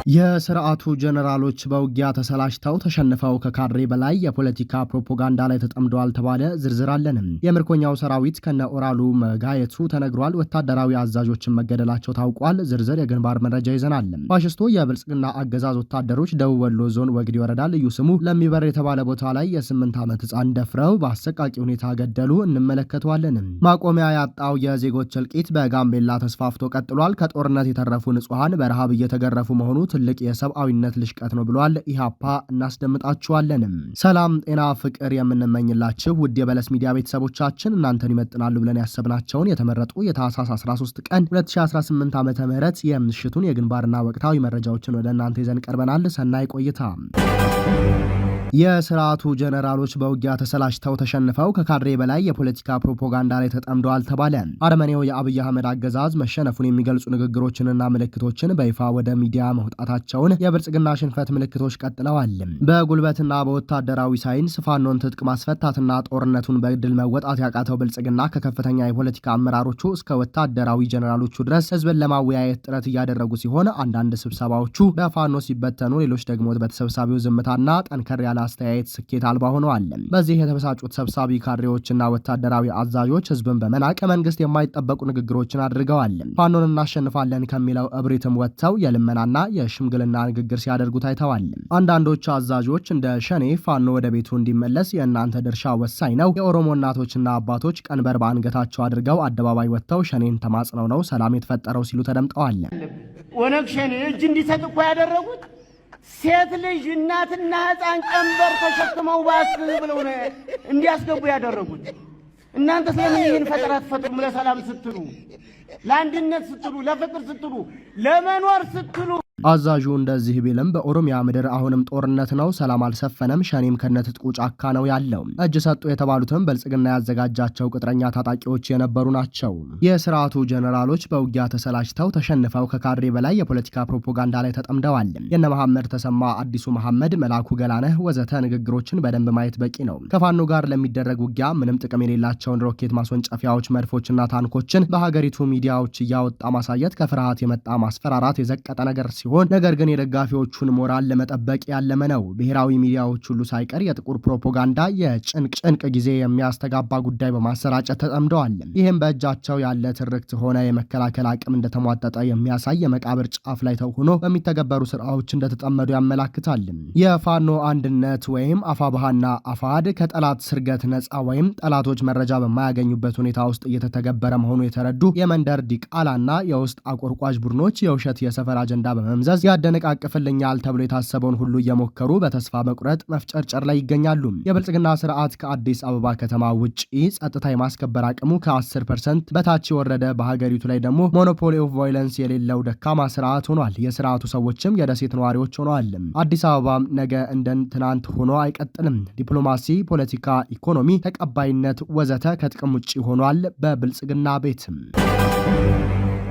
የስርዓቱ ጀነራሎች በውጊያ ተሰላችተው ተሸንፈው ከካድሬ በላይ የፖለቲካ ፕሮፓጋንዳ ላይ ተጠምደዋል ተባለ። ዝርዝር አለን። የምርኮኛው ሰራዊት ከነ ኦራሉ መጋየቱ ተነግሯል። ወታደራዊ አዛዦችን መገደላቸው ታውቋል። ዝርዝር የግንባር መረጃ ይዘናል። ፋሽስቱ የብልጽግና አገዛዝ ወታደሮች ደቡብ ወሎ ዞን ወግዲ ወረዳ ልዩ ስሙ ለሚበር የተባለ ቦታ ላይ የ8 ዓመት ህፃን ደፍረው በአሰቃቂ ሁኔታ ገደሉ። እንመለከተዋለን። ማቆሚያ ያጣው የዜጎች እልቂት በጋምቤላ ተስፋፍቶ ቀጥሏል። ከጦርነት የተረፉ ንጹሃን በረሃብ እየተገረፉ መሆኑ ትልቅ የሰብአዊነት ልሽቀት ነው ብሏል ኢሃፓ። እናስደምጣችኋለንም። ሰላም ጤና ፍቅር የምንመኝላችሁ ውድ የበለስ ሚዲያ ቤተሰቦቻችን እናንተን ይመጥናሉ ብለን ያሰብናቸውን የተመረጡ የታህሳስ 13 ቀን 2018 ዓመተ ምህረት የምሽቱን የግንባርና ወቅታዊ መረጃዎችን ወደ እናንተ ይዘን ቀርበናል። ሰናይ ቆይታ። የስርዓቱ ጀነራሎች በውጊያ ተሰላችተው ተሸንፈው ከካድሬ በላይ የፖለቲካ ፕሮፓጋንዳ ላይ ተጠምደዋል ተባለ። አርመኔው የአብይ አህመድ አገዛዝ መሸነፉን የሚገልጹ ንግግሮችንና ምልክቶችን በይፋ ወደ ሚዲያ መውጣታቸውን የብልጽግና ሽንፈት ምልክቶች ቀጥለዋል። በጉልበትና በወታደራዊ ሳይንስ ፋኖን ትጥቅ ማስፈታትና ጦርነቱን በድል መወጣት ያቃተው ብልጽግና ከከፍተኛ የፖለቲካ አመራሮቹ እስከ ወታደራዊ ጀነራሎቹ ድረስ ህዝብን ለማወያየት ጥረት እያደረጉ ሲሆን አንዳንድ ስብሰባዎቹ በፋኖ ሲበተኑ፣ ሌሎች ደግሞ በተሰብሳቢው ዝምታና ጠንከር ያለ አስተያየት ስኬት አልባ ሆነዋል። በዚህ የተበሳጩት ሰብሳቢ ካድሬዎችና ወታደራዊ አዛዦች ህዝብን በመናቅ ከመንግስት የማይጠበቁ ንግግሮችን አድርገዋል። ፋኖን እናሸንፋለን ከሚለው እብሪትም ወጥተው የልመናና የሽምግልና ንግግር ሲያደርጉ ታይተዋል። አንዳንዶች አዛዦች እንደ ሸኔ ፋኖ ወደ ቤቱ እንዲመለስ የእናንተ ድርሻ ወሳኝ ነው፣ የኦሮሞ እናቶችና አባቶች ቀንበር በአንገታቸው አድርገው አደባባይ ወጥተው ሸኔን ተማጽነው ነው ሰላም የተፈጠረው ሲሉ ተደምጠዋል። ኦነግ ሸኔ እጅ እንዲሰጥ እኮ ያደረጉት ሴት ልጅ እናትና ህፃን ቀንበር ተሸክመው ባስ ብለው ነው እንዲያስገቡ ያደረጉት። እናንተ ስለምን ይህን ፈጠራ ትፈጥሩ? ለሰላም ስትሉ፣ ለአንድነት ስትሉ፣ ለፍቅር ስትሉ፣ ለመኖር ስትሉ አዛዡ እንደዚህ ቢልም በኦሮሚያ ምድር አሁንም ጦርነት ነው፣ ሰላም አልሰፈነም፣ ሸኔም ከነትጥቁ ጫካ ነው ያለው። እጅ ሰጡ የተባሉትም ብልጽግና ያዘጋጃቸው ቅጥረኛ ታጣቂዎች የነበሩ ናቸው። የስርዓቱ ጀነራሎች በውጊያ ተሰላችተው ተሸንፈው ከካድሬ በላይ የፖለቲካ ፕሮፓጋንዳ ላይ ተጠምደዋል። የነ መሐመድ ተሰማ፣ አዲሱ መሐመድ፣ መላኩ ገላነህ ወዘተ ንግግሮችን በደንብ ማየት በቂ ነው። ከፋኖ ጋር ለሚደረግ ውጊያ ምንም ጥቅም የሌላቸውን ሮኬት ማስወንጨፊያዎች፣ መድፎችና ታንኮችን በሀገሪቱ ሚዲያዎች እያወጣ ማሳየት ከፍርሃት የመጣ ማስፈራራት የዘቀጠ ነገር ሲሆን ነገር ግን የደጋፊዎቹን ሞራል ለመጠበቅ ያለመ ነው። ብሔራዊ ሚዲያዎች ሁሉ ሳይቀር የጥቁር ፕሮፓጋንዳ የጭንቅ ጊዜ የሚያስተጋባ ጉዳይ በማሰራጨት ተጠምደዋል። ይህም በእጃቸው ያለ ትርክት ሆነ የመከላከል አቅም እንደተሟጠጠ የሚያሳይ የመቃብር ጫፍ ላይ ተሆኖ በሚተገበሩ ስራዎች እንደተጠመዱ ያመላክታል። የፋኖ አንድነት ወይም አፋብሃና አፋድ ከጠላት ስርገት ነፃ ወይም ጠላቶች መረጃ በማያገኙበት ሁኔታ ውስጥ እየተተገበረ መሆኑ የተረዱ የመንደር ዲቃላና የውስጥ አቆርቋዥ ቡድኖች የውሸት የሰፈር አጀንዳ በመምዘዝ ያደነቃቅፍልኛል ተብሎ የታሰበውን ሁሉ እየሞከሩ በተስፋ መቁረጥ መፍጨርጨር ላይ ይገኛሉ። የብልጽግና ስርዓት ከአዲስ አበባ ከተማ ውጪ ጸጥታ የማስከበር አቅሙ ከ10% በታች የወረደ፣ በሀገሪቱ ላይ ደግሞ ሞኖፖሊ ኦፍ ቫዮለንስ የሌለው ደካማ ስርዓት ሆኗል። የስርዓቱ ሰዎችም የደሴት ነዋሪዎች ሆነዋል። አዲስ አበባ ነገ እንደ ትናንት ሆኖ አይቀጥልም። ዲፕሎማሲ፣ ፖለቲካ፣ ኢኮኖሚ፣ ተቀባይነት ወዘተ ከጥቅም ውጪ ሆኗል በብልጽግና ቤትም።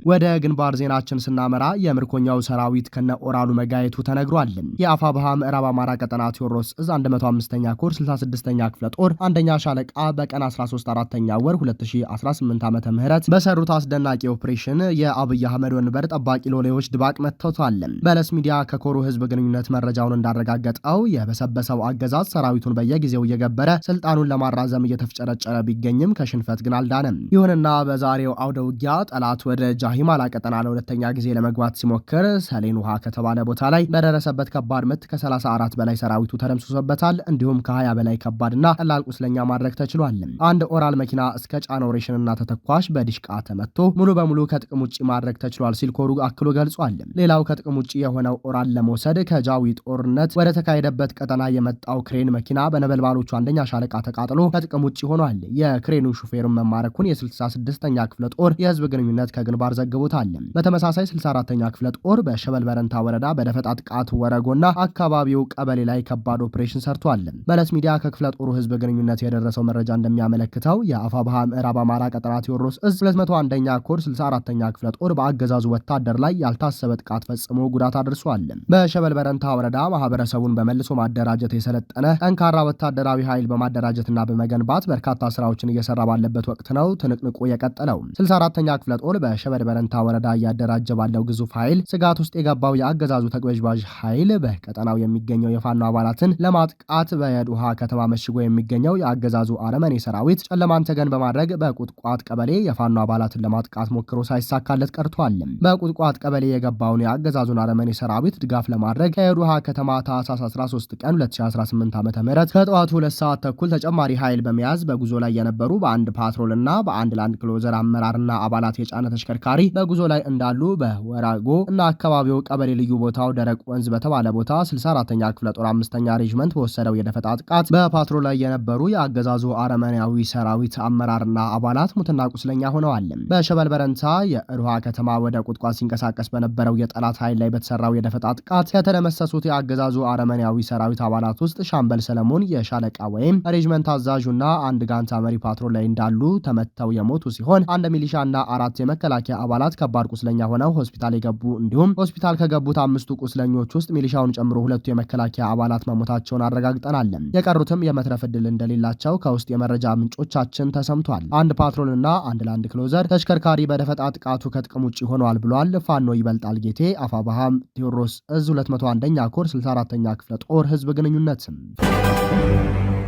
ወደ ግንባር ዜናችን ስናመራ የምርኮኛው ሰራዊት ከነ ኦራሉ መጋየቱ ተነግሯል። የአፋብሃ ምዕራብ አማራ ቀጠና ቴዎድሮስ እዝ 105ኛ ኮር 66ኛ ክፍለ ጦር አንደኛ ሻለቃ በቀን 13 4ኛ ወር 2018 ዓመተ ምህረት በሰሩት አስደናቂ ኦፕሬሽን የአብይ አህመድ ወንበር ጠባቂ ሎሌዎች ድባቅ መተውታል። በለስ ሚዲያ ከኮሩ ህዝብ ግንኙነት መረጃውን እንዳረጋገጠው የበሰበሰው አገዛዝ ሰራዊቱን በየጊዜው እየገበረ ስልጣኑን ለማራዘም እየተፍጨረጨረ ቢገኝም ከሽንፈት ግን አልዳነም። ይሁንና በዛሬው አውደ ውጊያ ጠላት ወደ ሂማላ ቀጠና ለሁለተኛ ጊዜ ለመግባት ሲሞክር ሰሌን ውሃ ከተባለ ቦታ ላይ በደረሰበት ከባድ ምት ከ34 በላይ ሰራዊቱ ተደምስሶበታል። እንዲሁም ከ20 በላይ ከባድና ቀላል ቁስለኛ ማድረግ ተችሏል። አንድ ኦራል መኪና እስከ ጫነው ሬሽንና ተተኳሽ በዲሽቃ ተመቶ ሙሉ በሙሉ ከጥቅም ውጪ ማድረግ ተችሏል ሲል ኮሩ አክሎ ገልጿል። ሌላው ከጥቅም ውጪ የሆነው ኦራል ለመውሰድ ከጃዊ ጦርነት ወደ ተካሄደበት ቀጠና የመጣው ክሬን መኪና በነበልባሎቹ አንደኛ ሻለቃ ተቃጥሎ ከጥቅም ውጪ ሆኗል። የክሬኑ ሹፌሩን መማረኩን የ66ኛ ክፍለ ጦር የህዝብ ግንኙነት ከግንባር ዘግቦታል። በተመሳሳይ 64ኛ ክፍለ ጦር በሸበል በረንታ ወረዳ በደፈጣ ጥቃት ወረጎና አካባቢው ቀበሌ ላይ ከባድ ኦፕሬሽን ሰርቷል። በለስ ሚዲያ ከክፍለ ጦሩ ህዝብ ግንኙነት የደረሰው መረጃ እንደሚያመለክተው የአፋብሃ ምዕራብ አማራ ቀጠና ቴዎድሮስ እዝ 201ኛ ኮር 64ኛ ክፍለ ጦር በአገዛዙ ወታደር ላይ ያልታሰበ ጥቃት ፈጽሞ ጉዳት አድርሷል። በሸበል በረንታ ወረዳ ማህበረሰቡን በመልሶ ማደራጀት የሰለጠነ ጠንካራ ወታደራዊ ኃይል በማደራጀትና በመገንባት በርካታ ስራዎችን እየሰራ ባለበት ወቅት ነው ትንቅንቁ የቀጠለው። 64ኛ ክፍለ ጦር በሸበል በረንታ ወረዳ እያደራጀ ባለው ግዙፍ ኃይል ስጋት ውስጥ የገባው የአገዛዙ ተቅበዝባዥ ኃይል በቀጠናው የሚገኘው የፋኖ አባላትን ለማጥቃት በየዱሃ ከተማ መሽጎ የሚገኘው የአገዛዙ አረመኔ ሰራዊት ጨለማን ተገን በማድረግ በቁጥቋጥ ቀበሌ የፋኖ አባላትን ለማጥቃት ሞክሮ ሳይሳካለት ቀርቷል። በቁጥቋጥ ቀበሌ የገባውን የአገዛዙን አረመኔ ሰራዊት ድጋፍ ለማድረግ ከየዱሃ ከተማ ታህሳስ 13 ቀን 2018 ዓ.ም ከጠዋቱ 2 ሰዓት ተኩል ተጨማሪ ኃይል በመያዝ በጉዞ ላይ የነበሩ በአንድ ፓትሮልና በአንድ ላንድ ክሎዘር አመራርና አባላት የጫነ ተሽከርካሪ በጉዞ ላይ እንዳሉ በወራጎ እና አካባቢው ቀበሌ ልዩ ቦታው ደረቅ ወንዝ በተባለ ቦታ 64ኛ ክፍለ ጦር 5ኛ ሬጅመንት በወሰደው የደፈጣ ጥቃት በፓትሮል ላይ የነበሩ የአገዛዙ አረመኔያዊ ሰራዊት አመራርና አባላት ሙትና ቁስለኛ ሆነዋል። በሸበል በረንታ የሩሃ ከተማ ወደ ቁጥቋጥ ሲንቀሳቀስ በነበረው የጠላት ኃይል ላይ በተሰራው የደፈጣ ጥቃት የተደመሰሱት የአገዛዙ አረመኔያዊ ሰራዊት አባላት ውስጥ ሻምበል ሰለሞን የሻለቃ ወይም ሬጅመንት አዛዡና አንድ ጋንታ መሪ ፓትሮል ላይ እንዳሉ ተመተው የሞቱ ሲሆን አንድ ሚሊሻና 4 የመከላከያ አባላት ከባድ ቁስለኛ ሆነው ሆስፒታል የገቡ እንዲሁም ሆስፒታል ከገቡት 5 ቁስለኞች ውስጥ ሚሊሻውን ጨምሮ 2 የመከላከያ አባላት መሞታቸውን አረጋግጠናል። የቀሩትም የመትረፍ ዕድል እንደሌላቸው ከውስጥ የመረጃ ምንጮቻችን ተሰምቷል። አንድ ፓትሮልና አንድ ላንድ ክሎዘር ተሽከርካሪ በደፈጣ ጥቃቱ ከጥቅም ውጭ ሆነዋል ብሏል። ፋኖ ይበልጣል ጌቴ አፋባሃም ቴዎድሮስ እዝ 201ኛ ኮር 64ኛ ክፍለ ጦር ህዝብ ግንኙነት።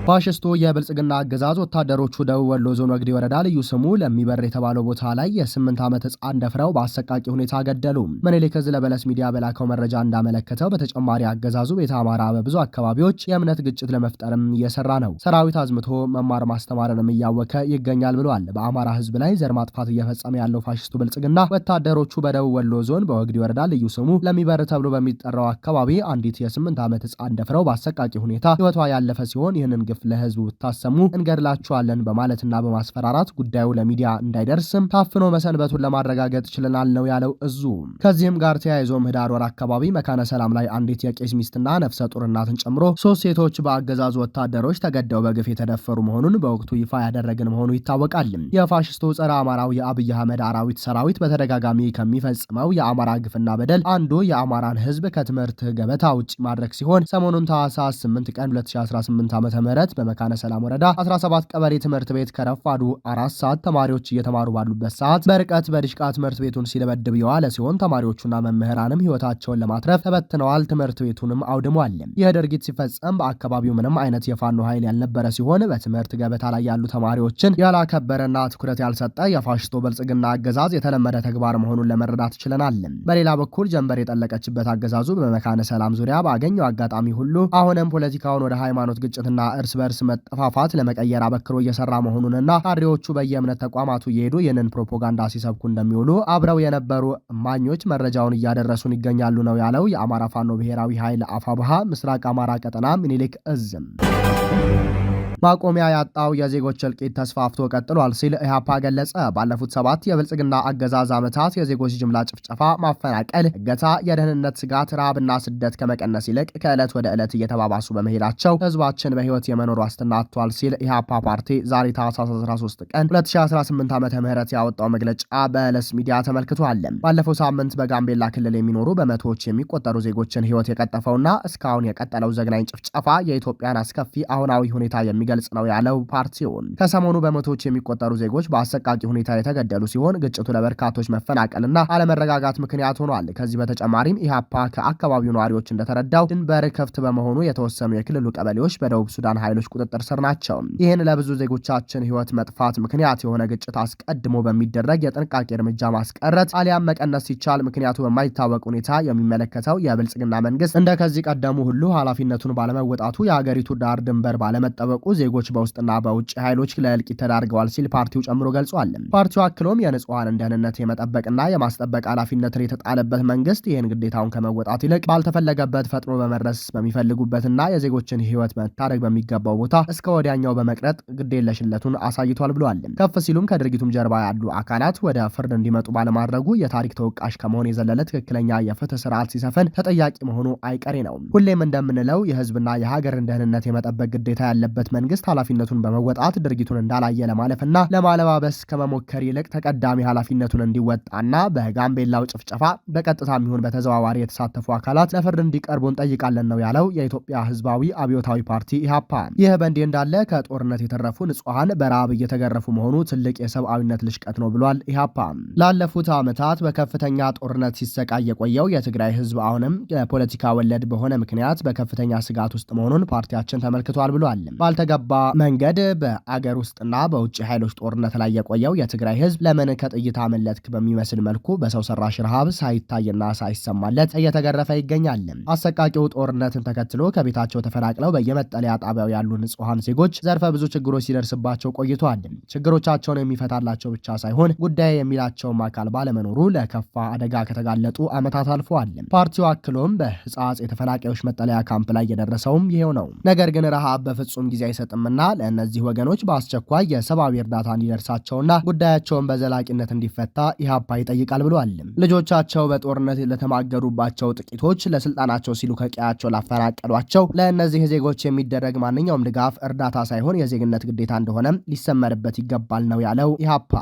ፋሽስቱ የብልጽግና አገዛዝ ወታደሮቹ ደቡብ ወሎ ዞን ወግዲ ወረዳ ልዩ ስሙ ለሚበር የተባለው ቦታ ላይ የ8 ዓመት ህፃን ደፍረው በአሰቃቂ ሁኔታ ገደሉ። ምኒልክ ዕዝ ለበለስ ሚዲያ በላከው መረጃ እንዳመለከተው በተጨማሪ አገዛዙ ቤተ አማራ በብዙ አካባቢዎች የእምነት ግጭት ለመፍጠርም እየሰራ ነው። ሰራዊት አዝምቶ መማር ማስተማርንም እያወከ ይገኛል ብሏል። በአማራ ህዝብ ላይ ዘር ማጥፋት እየፈጸመ ያለው ፋሽስቱ ብልጽግና ወታደሮቹ በደቡብ ወሎ ዞን በወግዲ ወረዳ ልዩ ስሙ ለሚበር ተብሎ በሚጠራው አካባቢ አንዲት የ8 ዓመት ህፃን ደፍረው በአሰቃቂ ሁኔታ ህይወቷ ያለፈ ሲሆን ይህንን ግፍ ለህዝቡ ብታሰሙ እንገድላቸዋለን በማለትና በማስፈራራት ጉዳዩ ለሚዲያ እንዳይደርስም ታፍኖ መሰንበቱን ለማረጋገጥ ችለናል ነው ያለው እዙ። ከዚህም ጋር ተያይዞ ምህዳር ወር አካባቢ መካነ ሰላም ላይ አንዲት የቄስ ሚስትና ነፍሰ ጡር እናትን ጨምሮ 3 ሴቶች በአገዛዙ ወታደሮች ተገደው በግፍ የተደፈሩ መሆኑን በወቅቱ ይፋ ያደረግን መሆኑ ይታወቃል። የፋሽስቱ ጸረ አማራው የአብይ አህመድ አራዊት ሰራዊት በተደጋጋሚ ከሚፈጽመው የአማራ ግፍና በደል አንዱ የአማራን ህዝብ ከትምህርት ገበታ ውጭ ማድረግ ሲሆን ሰሞኑን ታህሳስ 8 ቀን 2018 ዓ.ም በመካነ ሰላም ወረዳ 17 ቀበሌ ትምህርት ቤት ከረፋዱ 4 ሰዓት ተማሪዎች እየተማሩ ባሉበት ሰዓት በርቀት በድሽቃ ትምህርት ቤቱን ሲደበድብ የዋለ ሲሆን ተማሪዎቹና መምህራንም ህይወታቸውን ለማትረፍ ተበትነዋል። ትምህርት ቤቱንም አውድሟል። ይህ ድርጊት ሲፈጸም በአካባቢው ምንም አይነት የፋኖ ኃይል ያልነበረ ሲሆን በትምህርት ገበታ ላይ ያሉ ተማሪዎችን ያላከበረና ትኩረት ያልሰጠ የፋሽስቶ ብልጽግና አገዛዝ የተለመደ ተግባር መሆኑን ለመረዳት ችለናል። በሌላ በኩል ጀንበር የጠለቀችበት አገዛዙ በመካነ ሰላም ዙሪያ ባገኘው አጋጣሚ ሁሉ አሁንም ፖለቲካውን ወደ ሃይማኖት ግጭትና እርስ በርስ መጠፋፋት ለመቀየር አበክሮ እየሰራ መሆኑንና ካድሬዎቹ በየእምነት ተቋማቱ እየሄዱ ይህንን ፕሮፓጋንዳ ሲሰብኩ እንደሚውሉ አብረው የነበሩ እማኞች መረጃውን እያደረሱን ይገኛሉ ነው ያለው የአማራ ፋኖ ብሔራዊ ኃይል አፋብሃ ምስራቅ አማራ ቀጠና ምኒልክ ዕዝም። ማቆሚያ ያጣው የዜጎች እልቂት ተስፋፍቶ ቀጥሏል ሲል ኢህአፓ ገለጸ። ባለፉት 7 የብልጽግና አገዛዝ ዓመታት የዜጎች ጅምላ ጭፍጨፋ፣ ማፈናቀል፣ እገታ፣ የደህንነት ስጋት፣ ረሃብና ስደት ከመቀነስ ይልቅ ከዕለት ወደ ዕለት እየተባባሱ በመሄዳቸው ህዝባችን በህይወት የመኖር ዋስትና አጥቷል ሲል ኢህአፓ ፓርቲ ዛሬ ታህሳስ 13 ቀን 2018 ዓ.ም ያወጣው መግለጫ በለስ ሚዲያ ተመልክቷል። ባለፈው ሳምንት በጋምቤላ ክልል የሚኖሩ በመቶዎች የሚቆጠሩ ዜጎችን ህይወት የቀጠፈውና እስካሁን የቀጠለው ዘግናኝ ጭፍጨፋ የኢትዮጵያን አስከፊ አሁናዊ ሁኔታ ገልጽ ነው ያለው ፓርቲውን ከሰሞኑ በመቶዎች የሚቆጠሩ ዜጎች በአሰቃቂ ሁኔታ የተገደሉ ሲሆን ግጭቱ ለበርካቶች መፈናቀልና አለመረጋጋት ምክንያት ሆኗል። ከዚህ በተጨማሪም ኢህአፓ ከአካባቢው ነዋሪዎች እንደተረዳው ድንበር ክፍት በመሆኑ የተወሰኑ የክልሉ ቀበሌዎች በደቡብ ሱዳን ኃይሎች ቁጥጥር ስር ናቸው። ይህን ለብዙ ዜጎቻችን ህይወት መጥፋት ምክንያት የሆነ ግጭት አስቀድሞ በሚደረግ የጥንቃቄ እርምጃ ማስቀረት አሊያም መቀነስ ሲቻል ምክንያቱ በማይታወቅ ሁኔታ የሚመለከተው የብልጽግና መንግስት እንደ ከዚህ ቀደሙ ሁሉ ኃላፊነቱን ባለመወጣቱ የሀገሪቱ ዳር ድንበር ባለመጠበቁ ዜጎች በውስጥና በውጭ ኃይሎች ለእልቂት ተዳርገዋል ሲል ፓርቲው ጨምሮ ገልጿል። ፓርቲው አክሎም የንጹሃንን ደህንነት የመጠበቅና የማስጠበቅ ኃላፊነትን የተጣለበት መንግስት ይህን ግዴታውን ከመወጣት ይልቅ ባልተፈለገበት ፈጥኖ በመድረስ በሚፈልጉበትና የዜጎችን ህይወት መታደግ በሚገባው ቦታ እስከ ወዲያኛው በመቅረጥ ግዴለሽነቱን አሳይቷል ብለዋል። ከፍ ሲሉም ከድርጊቱም ጀርባ ያሉ አካላት ወደ ፍርድ እንዲመጡ ባለማድረጉ የታሪክ ተወቃሽ ከመሆን የዘለለ ትክክለኛ የፍትህ ስርዓት ሲሰፍን ተጠያቂ መሆኑ አይቀሬ ነው። ሁሌም እንደምንለው የህዝብና የሀገርን ደህንነት የመጠበቅ ግዴታ ያለበት መንግስት መንግስት ኃላፊነቱን በመወጣት ድርጊቱን እንዳላየ ለማለፍና ለማለባበስ ከመሞከር ይልቅ ተቀዳሚ ኃላፊነቱን እንዲወጣና በጋምቤላው ጭፍጨፋ በቀጥታም ይሁን በተዘዋዋሪ የተሳተፉ አካላት ለፍርድ እንዲቀርቡ እንጠይቃለን ነው ያለው የኢትዮጵያ ህዝባዊ አብዮታዊ ፓርቲ ኢህአፓ። ይህ በእንዲህ እንዳለ ከጦርነት የተረፉ ንጹሃን በረሃብ እየተገረፉ መሆኑ ትልቅ የሰብአዊነት ልሽቀት ነው ብሏል ኢህአፓ። ላለፉት ዓመታት በከፍተኛ ጦርነት ሲሰቃይ የቆየው የትግራይ ህዝብ አሁንም የፖለቲካ ወለድ በሆነ ምክንያት በከፍተኛ ስጋት ውስጥ መሆኑን ፓርቲያችን ተመልክቷል ብሏል። ባልተገባ መንገድ በአገር ውስጥና በውጭ ኃይሎች ጦርነት ላይ የቆየው የትግራይ ህዝብ ለምን ከጥይት አመለጥክ በሚመስል መልኩ በሰው ሰራሽ ረሃብ ሳይታይና ሳይሰማለት እየተገረፈ ይገኛል። አሰቃቂው ጦርነትን ተከትሎ ከቤታቸው ተፈናቅለው በየመጠለያ ጣቢያው ያሉ ንጹሃን ዜጎች ዘርፈ ብዙ ችግሮች ሲደርስባቸው ቆይተዋል። ችግሮቻቸውን የሚፈታላቸው ብቻ ሳይሆን ጉዳይ የሚላቸውም አካል ባለመኖሩ ለከፋ አደጋ ከተጋለጡ ዓመታት አልፈዋል። ፓርቲው አክሎም በህጻጽ የተፈናቃዮች መጠለያ ካምፕ ላይ የደረሰውም ይሄው ነው። ነገር ግን ረሃብ በፍጹም ጊዜ አይሰጥምና ለእነዚህ ወገኖች በአስቸኳይ የሰብአዊ እርዳታ እንዲደርሳቸውና ጉዳያቸውን በዘላቂነት እንዲፈታ ኢህአፓ ይጠይቃል ብሏል። ልጆቻቸው በጦርነት ለተማገዱባቸው ጥቂቶች ለስልጣናቸው ሲሉ ከቀያቸው ላፈናቀሏቸው ለእነዚህ ዜጎች የሚደረግ ማንኛውም ድጋፍ እርዳታ ሳይሆን የዜግነት ግዴታ እንደሆነም ሊሰመርበት ይገባል ነው ያለው ኢህአፓ።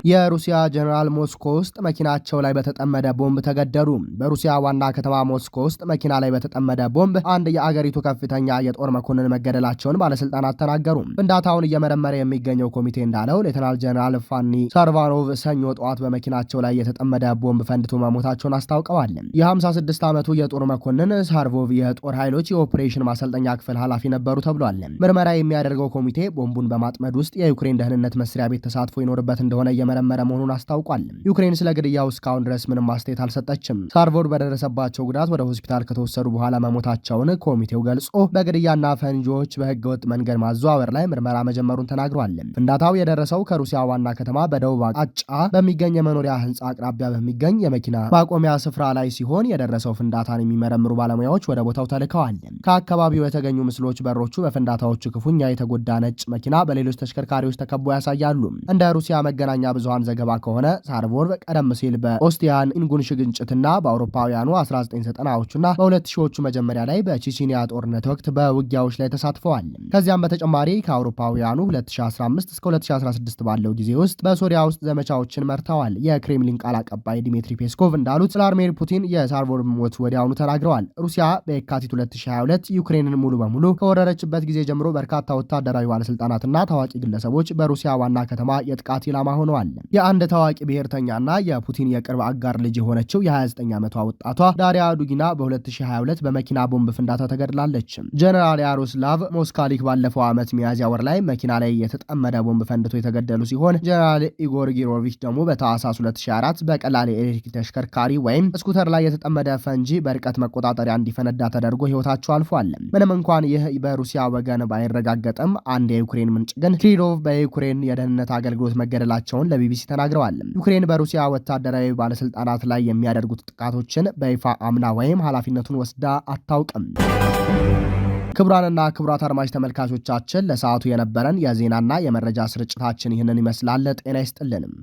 የሩሲያ ጀነራል ሞስኮ ውስጥ መኪናቸው ላይ በተጠመደ ቦምብ ተገደሉ። በሩሲያ ዋና ከተማ ሞስኮ ውስጥ መኪና ላይ በተጠመደ ቦምብ አንድ የአገሪቱ ከፍተኛ የጦር መኮንን መገደላቸውን ባለስልጣናት ተናገሩ። ፍንዳታውን እየመረመረ የሚገኘው ኮሚቴ እንዳለው ሌተናል ጀነራል ፋኒ ሳርቫኖቭ ሰኞ ጠዋት በመኪናቸው ላይ የተጠመደ ቦምብ ፈንድቶ መሞታቸውን አስታውቀዋል። የ56 ዓመቱ የጦር መኮንን ሳርቮቭ የጦር ኃይሎች የኦፕሬሽን ማሰልጠኛ ክፍል ኃላፊ ነበሩ ተብሏል። ምርመራ የሚያደርገው ኮሚቴ ቦምቡን በማጥመድ ውስጥ የዩክሬን ደህንነት መስሪያ ቤት ተሳትፎ ይኖርበት እንደሆነ መረመረ መሆኑን አስታውቋል። ዩክሬን ስለ ግድያው እስካሁን ድረስ ምንም አስተያየት አልሰጠችም። ሳርቮድ በደረሰባቸው ጉዳት ወደ ሆስፒታል ከተወሰዱ በኋላ መሞታቸውን ኮሚቴው ገልጾ በግድያና ፈንጂዎች በህገወጥ መንገድ ማዘዋወር ላይ ምርመራ መጀመሩን ተናግሯል። ፍንዳታው የደረሰው ከሩሲያ ዋና ከተማ በደቡብ አቅጣጫ በሚገኝ የመኖሪያ ህንፃ አቅራቢያ በሚገኝ የመኪና ማቆሚያ ስፍራ ላይ ሲሆን የደረሰው ፍንዳታን የሚመረምሩ ባለሙያዎች ወደ ቦታው ተልከዋል። ከአካባቢው የተገኙ ምስሎች በሮቹ በፍንዳታዎቹ ክፉኛ የተጎዳ ነጭ መኪና በሌሎች ተሽከርካሪዎች ተከቦ ያሳያሉ። እንደ ሩሲያ መገናኛ ብዙሃን ዘገባ ከሆነ ሳርቮቭ ቀደም ሲል በኦስቲያን ኢንጉንሽ ግጭትና በአውሮፓውያኑ 1990ዎቹና በ2000ዎቹ መጀመሪያ ላይ በቼቼንያ ጦርነት ወቅት በውጊያዎች ላይ ተሳትፈዋል። ከዚያም በተጨማሪ ከአውሮፓውያኑ 2015 እስከ 2016 ባለው ጊዜ ውስጥ በሶሪያ ውስጥ ዘመቻዎችን መርተዋል። የክሬምሊን ቃል አቀባይ ዲሚትሪ ፔስኮቭ እንዳሉት ቭላድሚር ፑቲን የሳርቮቭ ሞት ወዲያውኑ ተናግረዋል። ሩሲያ በየካቲት 2022 ዩክሬንን ሙሉ በሙሉ ከወረረችበት ጊዜ ጀምሮ በርካታ ወታደራዊ ባለስልጣናትና ታዋቂ ግለሰቦች በሩሲያ ዋና ከተማ የጥቃት ኢላማ ሆነዋል። የአንድ ታዋቂ ብሔርተኛና የፑቲን የቅርብ አጋር ልጅ የሆነችው የ29 ዓመቷ ወጣቷ ዳሪያ ዱጊና በ2022 በመኪና ቦምብ ፍንዳታ ተገድላለች። ጀነራል ያሮስላቭ ሞስካሊክ ባለፈው ዓመት ሚያዝያ ወር ላይ መኪና ላይ የተጠመደ ቦምብ ፈንድቶ የተገደሉ ሲሆን ጀነራል ኢጎር ጊሮቪች ደግሞ በታህሳስ 2004 በቀላል የኤሌክትሪክ ተሽከርካሪ ወይም ስኩተር ላይ የተጠመደ ፈንጂ በርቀት መቆጣጠሪያ እንዲፈነዳ ተደርጎ ህይወታቸው አልፏል። ምንም እንኳን ይህ በሩሲያ ወገን ባይረጋገጥም አንድ የዩክሬን ምንጭ ግን ክሪሎቭ በዩክሬን የደህንነት አገልግሎት መገደላቸውን ለቢቢሲ ተናግረዋል። ዩክሬን በሩሲያ ወታደራዊ ባለስልጣናት ላይ የሚያደርጉት ጥቃቶችን በይፋ አምና ወይም ኃላፊነቱን ወስዳ አታውቅም። ክቡራንና ክቡራት አድማጭ ተመልካቾቻችን ለሰዓቱ የነበረን የዜናና የመረጃ ስርጭታችን ይህንን ይመስላል። ጤና ይስጥልንም።